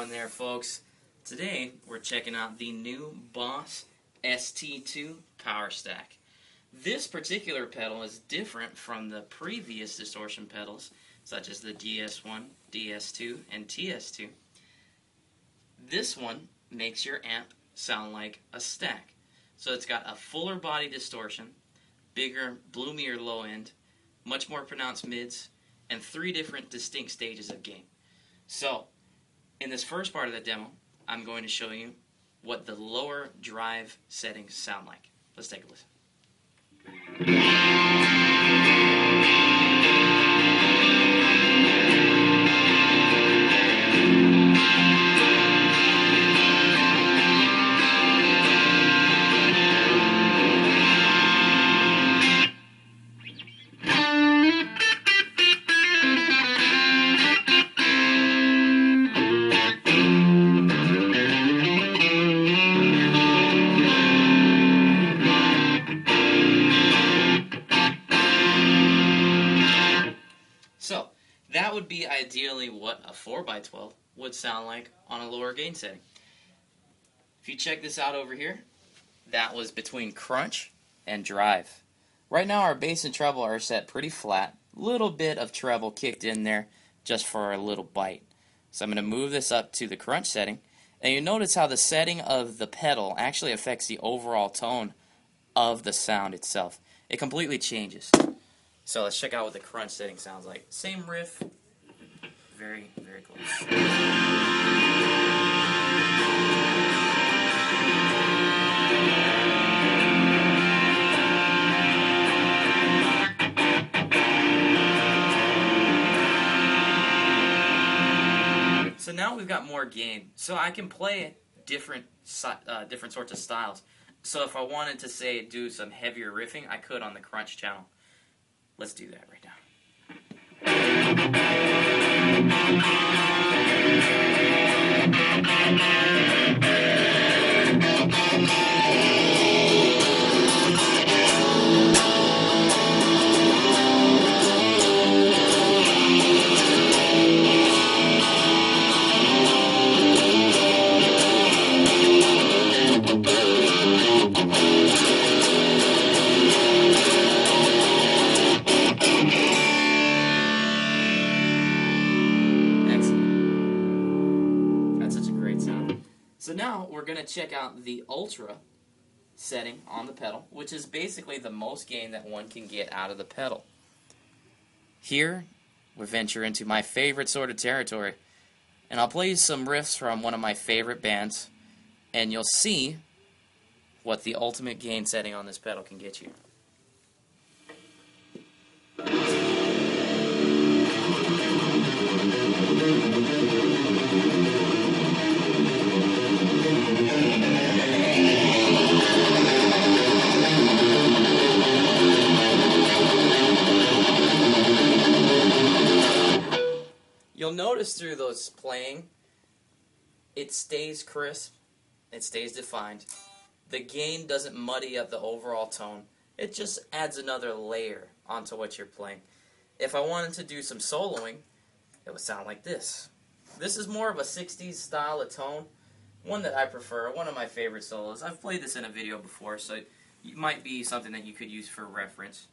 going there, folks? Today we're checking out the new Boss ST-2 Power Stack. This particular pedal is different from the previous distortion pedals, such as the DS1, DS2, and TS2. This one makes your amp sound like a stack. So it's got a fuller body distortion, bigger, bloomier low end, much more pronounced mids, and 3 different distinct stages of gain. So, in this first part of the demo, I'm going to show you what the lower drive settings sound like. Let's take a listen. So, that would be ideally what a 4x12 would sound like on a lower gain setting. If you check this out over here, that was between crunch and drive. Right now our bass and treble are set pretty flat. Little bit of treble kicked in there just for a little bite. So I'm going to move this up to the crunch setting, and you notice how the setting of the pedal actually affects the overall tone of the sound itself. It completely changes. So let's check out what the crunch setting sounds like. Same riff, very, very close. So now we've got more gain. So I can play different sorts of styles. So if I wanted to, say, do some heavier riffing, I could on the crunch channel. Let's do that right now. So now we're going to check out the Ultra setting on the pedal, which is basically the most gain that one can get out of the pedal. Here we venture into my favorite sort of territory, and I'll play you some riffs from one of my favorite bands, and you'll see what the ultimate gain setting on this pedal can get you. You'll notice through those playing, it stays crisp, it stays defined. The gain doesn't muddy up the overall tone. It just adds another layer onto what you're playing. If I wanted to do some soloing, it would sound like this. This is more of a 60s style of tone, one that I prefer, one of my favorite solos. I've played this in a video before, so it might be something that you could use for reference.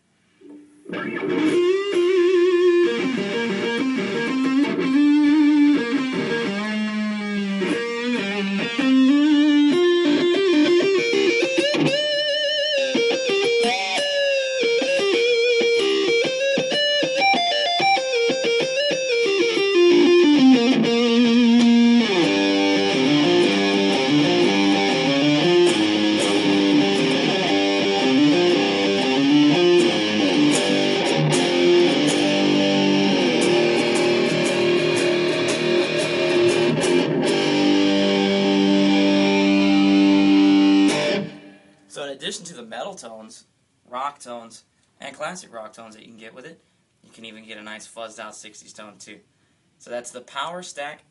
So in addition to the metal tones, rock tones, and classic rock tones that you can get with it, you can even get a nice fuzzed out 60s tone too. So that's the Power Stack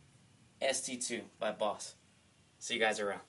ST-2 by Boss. See you guys around.